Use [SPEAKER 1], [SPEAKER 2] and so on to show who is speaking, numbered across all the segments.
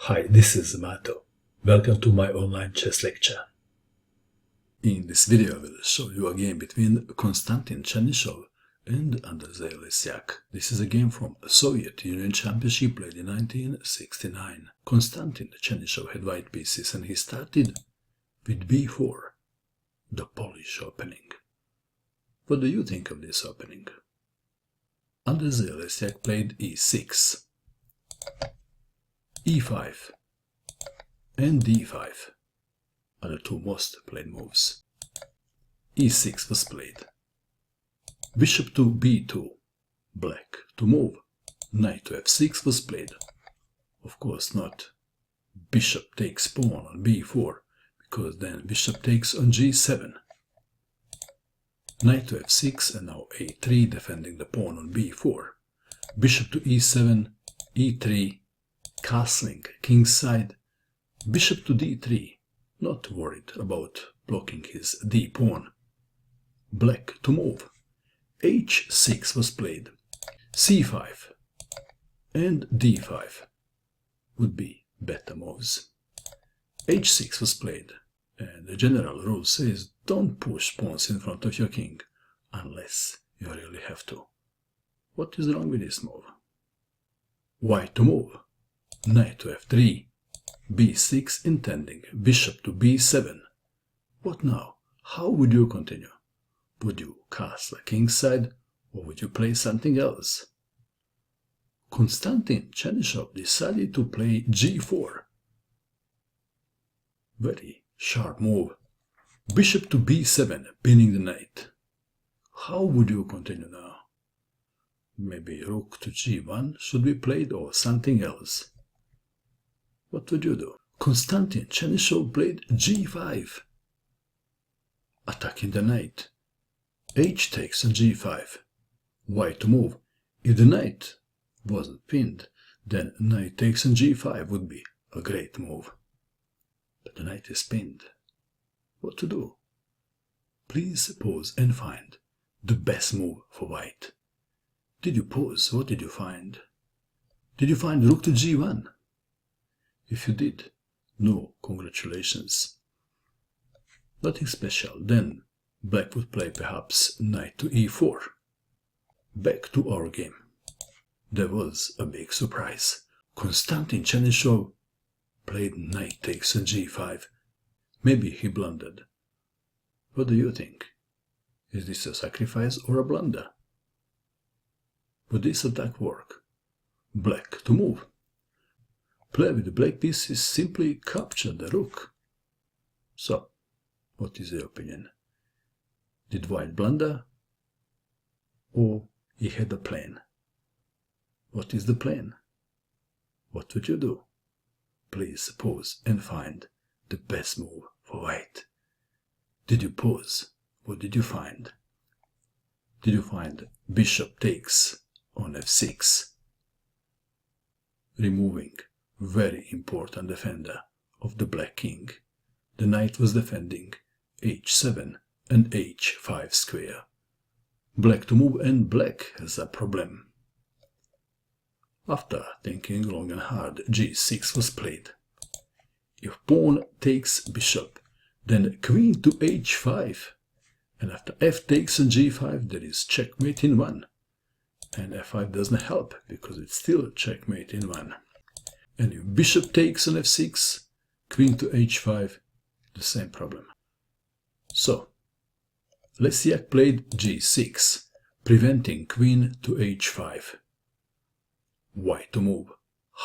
[SPEAKER 1] Hi, this is Mato. Welcome to my online chess lecture. In this video I will show you a game between Konstantin Chernyshov and Andrzej Lesiak. This is a game from Soviet Union Championship played in 1969. Konstantin Chernyshov had white pieces and he started with b4, the Polish opening. What do you think of this opening? Andrzej Lesiak played e6, e5 and d5 are the two most played moves. e6 was played. Bishop to b2, black to move. Knight to f6 was played. Of course not. Bishop takes pawn on b4, because then bishop takes on g7. Knight to f6 and now a3 defending the pawn on b4. Bishop to e7, e3, castling kingside. Bishop to d3, not worried about blocking his d-pawn. Black to move. h6 was played. c5 and d5 would be better moves. h6 was played, and the general rule says don't push pawns in front of your king unless you really have to. What is wrong with this move? White to move. Knight to f3, b6 intending, bishop to b7. What now? How would you continue? Would you castle kingside or would you play something else? Konstantin Chernyshov decided to play g4. Very sharp move. Bishop to b7, pinning the knight. How would you continue now? Maybe rook to g1 should be played or something else. What would you do? Konstantin Chernyshov played g5, attacking the knight. H takes on g5. White to move. If the knight wasn't pinned, then knight takes on g5 would be a great move. But the knight is pinned. What to do? Please pause and find the best move for white. Did you pause? What did you find? Did you find rook to g1? If you did, no congratulations. Nothing special. Then black would play perhaps knight to e4. Back to our game. There was a big surprise. Konstantin Chernyshov played knight takes on g5. Maybe he blundered. What do you think? Is this a sacrifice or a blunder? Would this attack work? Black to move. Play with the black pieces simply capture the rook. So, what is your opinion? Did white blunder? Or he had a plan? What is the plan? What would you do? Please pause and find the best move for white. Did you pause? What did you find? Did you find bishop takes on f6? Removing very important defender of the black king. The knight was defending h7 and h5 square. Black to move and black has a problem. After thinking long and hard, g6 was played. If pawn takes bishop, then queen to h5, and after f takes on g5 there is checkmate in one, and f5 doesn't help because it's still checkmate in one. And if bishop takes on f6, queen to h5, the same problem. So, Lesiak played g6, preventing queen to h5. White to move.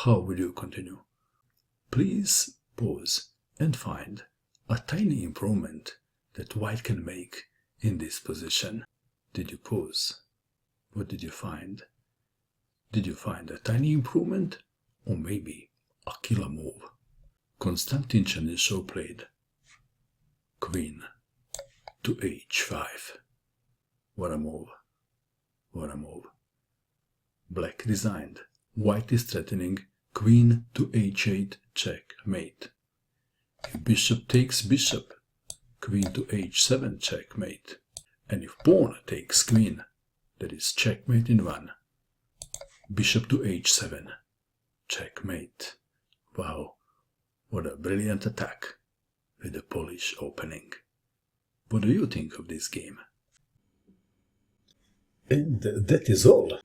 [SPEAKER 1] How will you continue? Please pause and find a tiny improvement that white can make in this position. Did you pause? What did you find? Did you find a tiny improvement? Or maybe a killer move? Konstantin Chernyshov played queen to h5. What a move. What a move. Black resigned. White is threatening queen to h8 checkmate. If bishop takes bishop, queen to h7 checkmate. And if pawn takes queen, there is checkmate in one. Bishop to h7. Checkmate. Wow, what a brilliant attack with the Polish opening. What do you think of this game? And that is all.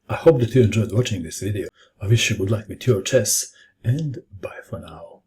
[SPEAKER 1] I hope that you enjoyed watching this video. I wish you good luck with your chess, and bye for now.